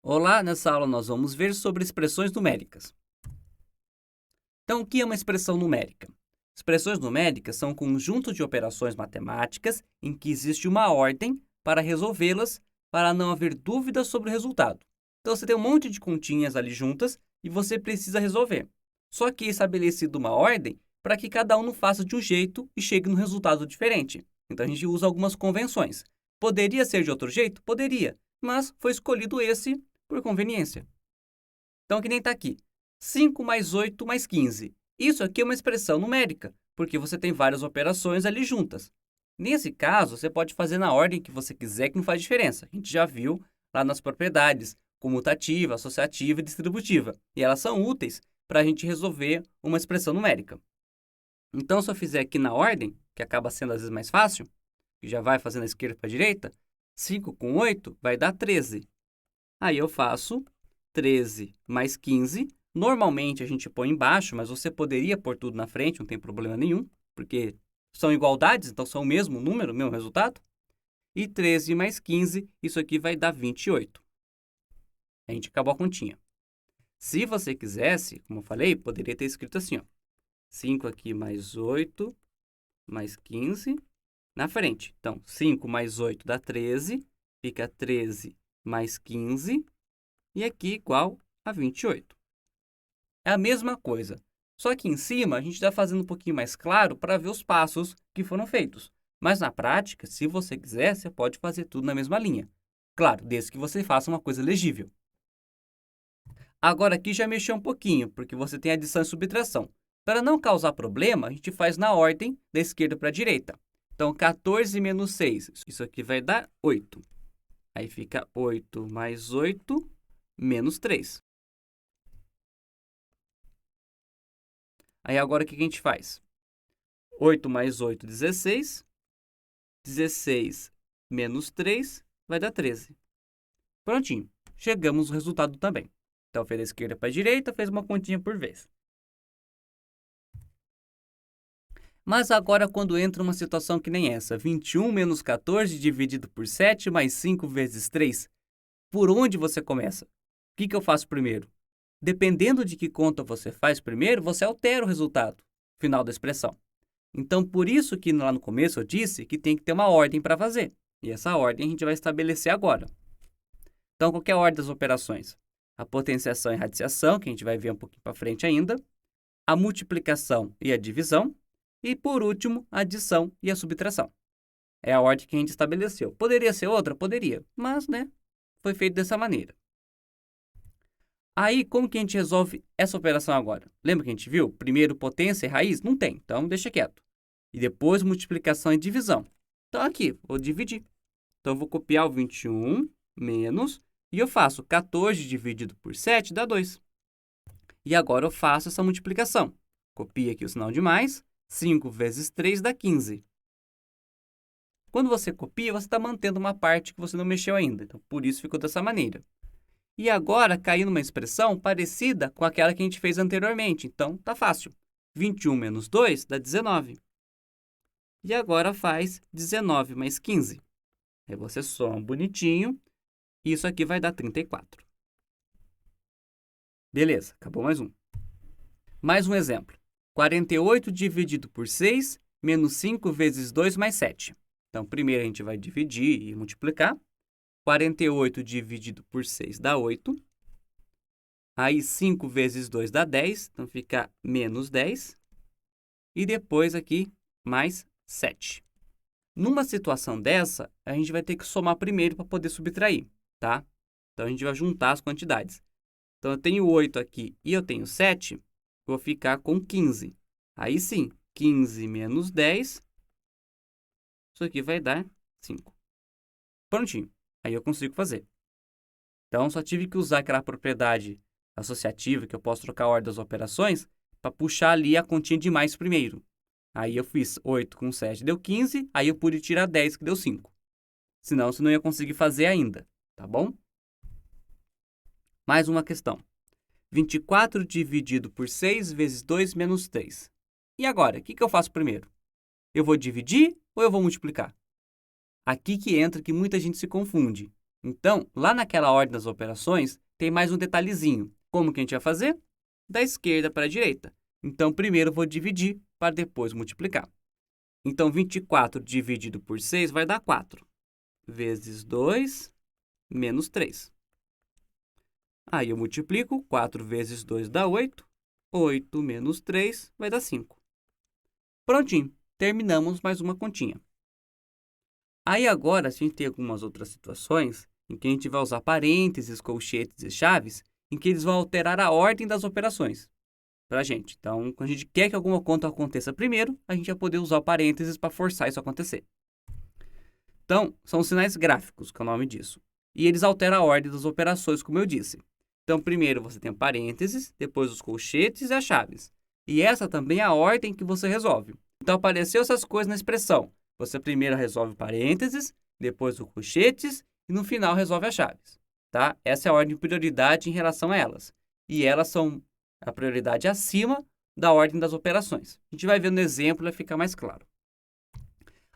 Olá, nessa aula nós vamos ver sobre expressões numéricas. Então, o que é uma expressão numérica? Expressões numéricas são um conjunto de operações matemáticas em que existe uma ordem para resolvê-las para não haver dúvidas sobre o resultado. Então, você tem um monte de continhas ali juntas e você precisa resolver. Só que é estabelecida uma ordem para que cada um não faça de um jeito e chegue num resultado diferente. Então, a gente usa algumas convenções. Poderia ser de outro jeito? Poderia, mas foi escolhido esse por conveniência. Então, que nem está aqui. 5 mais 8 mais 15. Isso aqui é uma expressão numérica, porque você tem várias operações ali juntas. Nesse caso, você pode fazer na ordem que você quiser, que não faz diferença. A gente já viu lá nas propriedades, comutativa, associativa e distributiva. E elas são úteis para a gente resolver uma expressão numérica. Então, se eu fizer aqui na ordem, que acaba sendo às vezes mais fácil, que já vai fazendo da esquerda para a direita, 5 com 8 vai dar 13. Aí eu faço 13 mais 15. Normalmente a gente põe embaixo, mas você poderia pôr tudo na frente, não tem problema nenhum, porque são igualdades, então são o mesmo número, o mesmo resultado. E 13 mais 15, isso aqui vai dar 28. A gente acabou a continha. Se você quisesse, como eu falei, poderia ter escrito assim, ó. 5 aqui mais 8 mais 15 na frente. Então, 5 mais 8 dá 13, fica 13 mais 15, e aqui igual a 28. É a mesma coisa, só que em cima a gente está fazendo um pouquinho mais claro para ver os passos que foram feitos. Mas na prática, se você quiser, você pode fazer tudo na mesma linha. Claro, desde que você faça uma coisa legível. Agora aqui já mexeu um pouquinho, porque você tem adição e subtração. Para não causar problema, a gente faz na ordem da esquerda para a direita. Então, 14 menos 6, isso aqui vai dar 8. Aí fica 8 mais 8 menos 3. Aí agora o que a gente faz? 8 mais 8, 16. 16 menos 3 vai dar 13. Prontinho. Chegamos no resultado também. Então, fez da esquerda para a direita, fez uma continha por vez. Mas agora, quando entra uma situação que nem essa, 21 menos 14 dividido por 7 mais 5 vezes 3, por onde você começa? O que eu faço primeiro? Dependendo de que conta você faz primeiro, você altera o resultado final da expressão. Então, por isso que lá no começo eu disse que tem que ter uma ordem para fazer. E essa ordem a gente vai estabelecer agora. Então, qual que é a ordem das operações? A potenciação e a radiciação, que a gente vai ver um pouquinho para frente ainda. A multiplicação e a divisão. E, por último, a adição e a subtração. É a ordem que a gente estabeleceu. Poderia ser outra? Poderia. Mas, foi feito dessa maneira. Aí, como que a gente resolve essa operação agora? Lembra que a gente viu? Primeiro potência e raiz? Não tem, então deixa quieto. E depois multiplicação e divisão. Então, aqui, vou dividir. Então, eu vou copiar o 21 menos, e eu faço 14 dividido por 7 dá 2. E agora eu faço essa multiplicação. Copia aqui o sinal de mais, 5 vezes 3 dá 15. Quando você copia, você está mantendo uma parte que você não mexeu ainda. Então, por isso ficou dessa maneira. E agora caiu numa expressão parecida com aquela que a gente fez anteriormente. Então, tá fácil. 21 menos 2 dá 19. E agora faz 19 mais 15. Aí você soma bonitinho. E isso aqui vai dar 34. Beleza, acabou mais um. Mais um exemplo. 48 dividido por 6 menos 5 vezes 2 mais 7. Então, primeiro a gente vai dividir e multiplicar. 48 dividido por 6 dá 8. Aí, 5 vezes 2 dá 10, então fica menos 10. E depois aqui, mais 7. Numa situação dessa, a gente vai ter que somar primeiro para poder subtrair, tá? Então, a gente vai juntar as quantidades. Então, eu tenho 8 aqui e eu tenho 7, vou ficar com 15. Aí sim, 15 menos 10, isso aqui vai dar 5. Prontinho. Aí eu consigo fazer. Então, só tive que usar aquela propriedade associativa, que eu posso trocar a ordem das operações, para puxar ali a continha de mais primeiro. Aí eu fiz 8 com 7, deu 15, aí eu pude tirar 10, que deu 5. Senão, você não ia conseguir fazer ainda, tá bom? Mais uma questão. 24 dividido por 6 vezes 2 menos 3. E agora, o que eu faço primeiro? Eu vou dividir ou eu vou multiplicar? Aqui que entra que muita gente se confunde. Então, lá naquela ordem das operações, tem mais um detalhezinho. Como que a gente vai fazer? Da esquerda para a direita. Então, primeiro eu vou dividir para depois multiplicar. Então, 24 dividido por 6 vai dar 4. Vezes 2 menos 3. Aí eu multiplico, 4 vezes 2 dá 8. 8 menos 3 vai dar 5. Prontinho, terminamos mais uma continha. Aí agora, a gente tem algumas outras situações em que a gente vai usar parênteses, colchetes e chaves, em que eles vão alterar a ordem das operações para a gente. Então, quando a gente quer que alguma conta aconteça primeiro, a gente vai poder usar o parênteses para forçar isso a acontecer. Então, são sinais gráficos, que é o nome disso. E eles alteram a ordem das operações, como eu disse. Então, primeiro você tem parênteses, depois os colchetes e as chaves. E essa também é a ordem que você resolve. Então, apareceu essas coisas na expressão. Você primeiro resolve o parênteses, depois os colchetes e no final resolve as chaves. Tá? Essa é a ordem de prioridade em relação a elas. E elas são a prioridade acima da ordem das operações. A gente vai ver no exemplo e vai ficar mais claro.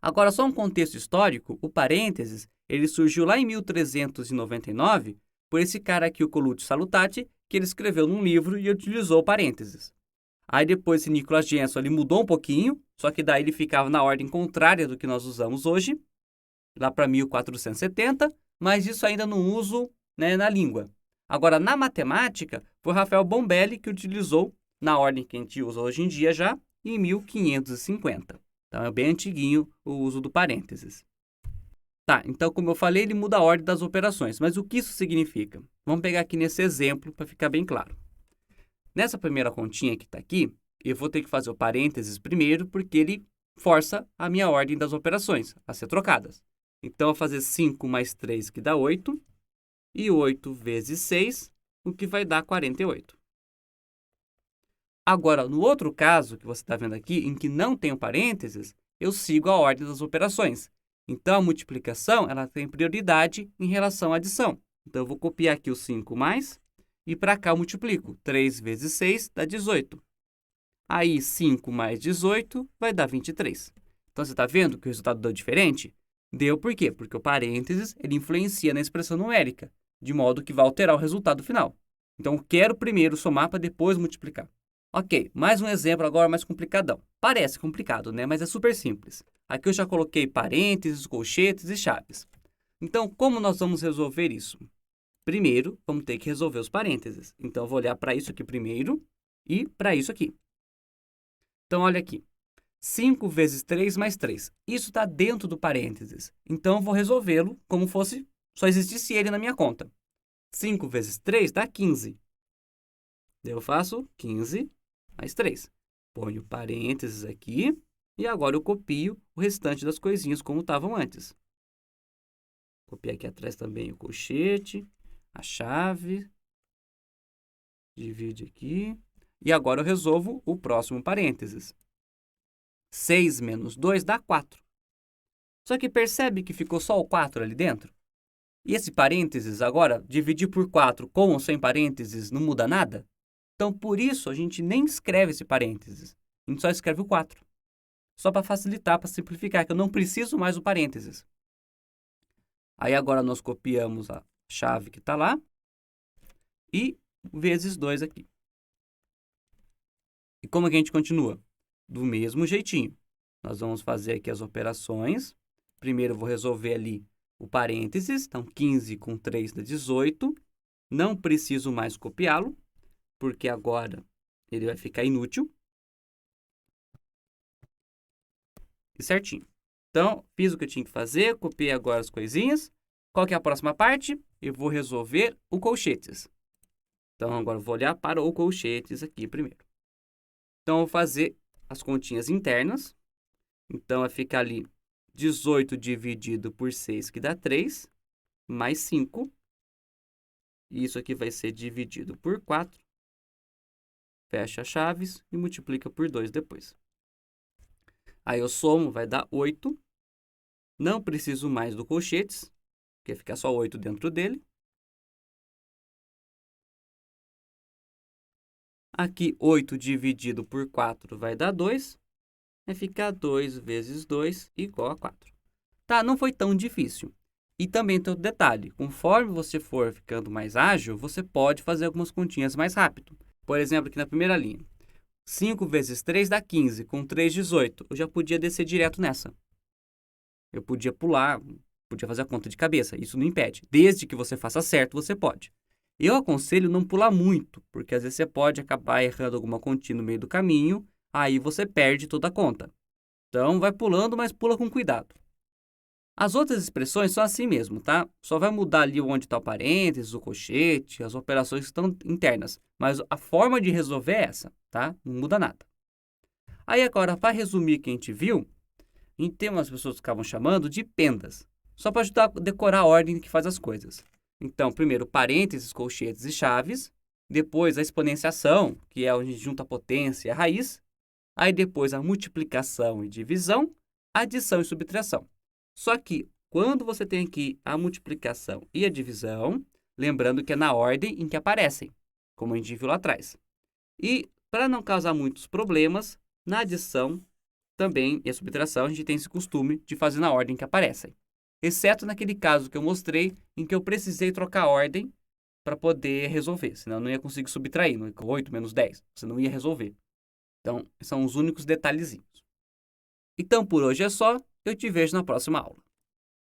Agora, só um contexto histórico, o parênteses, ele surgiu lá em 1399 por esse cara aqui, o Coluccio Salutati, que ele escreveu num livro e utilizou parênteses. Aí depois esse Nicholas Jenson, ele mudou um pouquinho, só que daí ele ficava na ordem contrária do que nós usamos hoje, lá para 1470, mas isso ainda não uso, né, na língua. Agora, na matemática, foi Rafael Bombelli que utilizou na ordem que a gente usa hoje em dia já, em 1550. Então, é bem antiguinho o uso do parênteses. Tá, então, como eu falei, ele muda a ordem das operações. Mas o que isso significa? Vamos pegar aqui nesse exemplo para ficar bem claro. Nessa primeira continha que está aqui, eu vou ter que fazer o parênteses primeiro, porque ele força a minha ordem das operações a ser trocadas. Então, eu vou fazer 5 mais 3, que dá 8, e 8 vezes 6, o que vai dar 48. Agora, no outro caso que você está vendo aqui, em que não tem o parênteses, eu sigo a ordem das operações. Então, a multiplicação ela tem prioridade em relação à adição. Então, eu vou copiar aqui o 5 mais, e para cá eu multiplico. 3 vezes 6 dá 18. Aí, 5 mais 18 vai dar 23. Então, você está vendo que o resultado deu diferente? Deu por quê? Porque o parênteses ele influencia na expressão numérica, de modo que vai alterar o resultado final. Então, eu quero primeiro somar para depois multiplicar. Ok, mais um exemplo agora mais complicadão. Parece complicado, né? Mas é super simples. Aqui eu já coloquei parênteses, colchetes e chaves. Então, como nós vamos resolver isso? Primeiro, vamos ter que resolver os parênteses. Então, eu vou olhar para isso aqui primeiro e para isso aqui. Então, olha aqui. 5 vezes 3 mais 3. Isso está dentro do parênteses. Então, eu vou resolvê-lo como fosse só existisse ele na minha conta. 5 vezes 3 dá 15. Eu faço 15 mais 3. Ponho parênteses aqui e agora eu copio o restante das coisinhas como estavam antes. Copiei aqui atrás também o colchete, a chave. Divide aqui. E agora eu resolvo o próximo parênteses. 6 menos 2 dá 4. Só que percebe que ficou só o 4 ali dentro? E esse parênteses agora, dividir por 4 com ou sem parênteses, não muda nada? Então, por isso, a gente nem escreve esse parênteses. A gente só escreve o 4. Só para facilitar, para simplificar, que eu não preciso mais do parênteses. Aí, agora, nós copiamos a chave que está lá e vezes 2 aqui. E como que a gente continua? Do mesmo jeitinho. Nós vamos fazer aqui as operações. Primeiro, eu vou resolver ali o parênteses. Então, 15 com 3 dá 18. Não preciso mais copiá-lo, porque agora ele vai ficar inútil. E certinho. Então, fiz o que eu tinha que fazer, copiei agora as coisinhas. Qual que é a próxima parte? Eu vou resolver o colchetes. Então, agora eu vou olhar para o colchetes aqui primeiro. Então, eu vou fazer as continhas internas. Então, vai ficar ali 18 dividido por 6, que dá 3, mais 5. E isso aqui vai ser dividido por 4. Fecha as chaves e multiplica por 2 depois. Aí eu somo, vai dar 8. Não preciso mais do colchetes, porque fica só 8 dentro dele. Aqui, 8 dividido por 4 vai dar 2. Vai ficar 2 vezes 2 igual a 4. Tá, não foi tão difícil. E também tem outro detalhe, conforme você for ficando mais ágil, você pode fazer algumas continhas mais rápido. Por exemplo, aqui na primeira linha, 5 vezes 3 dá 15, com 3, 18. Eu já podia descer direto nessa. Eu podia pular, podia fazer a conta de cabeça, isso não impede. Desde que você faça certo, você pode. Eu aconselho não pular muito, porque às vezes você pode acabar errando alguma continha no meio do caminho, aí você perde toda a conta. Então, vai pulando, mas pula com cuidado. As outras expressões são assim mesmo, tá? Só vai mudar ali onde está o parênteses, o colchete, as operações que estão internas. Mas a forma de resolver é essa, tá? Não muda nada. Aí agora, para resumir o que a gente viu, a gente tem umas pessoas que ficavam chamando de pendas, só para ajudar a decorar a ordem que faz as coisas. Então, primeiro parênteses, colchetes e chaves, depois a exponenciação, que é onde a gente junta a potência e a raiz, aí depois a multiplicação e divisão, adição e subtração. Só que, quando você tem aqui a multiplicação e a divisão, lembrando que é na ordem em que aparecem, como a gente viu lá atrás. E, para não causar muitos problemas, na adição também e a subtração a gente tem esse costume de fazer na ordem que aparecem. Exceto naquele caso que eu mostrei, em que eu precisei trocar a ordem para poder resolver, senão eu não ia conseguir subtrair, 8 menos 10, você não ia resolver. Então, são os únicos detalhezinhos. Então, por hoje é só. Eu te vejo na próxima aula.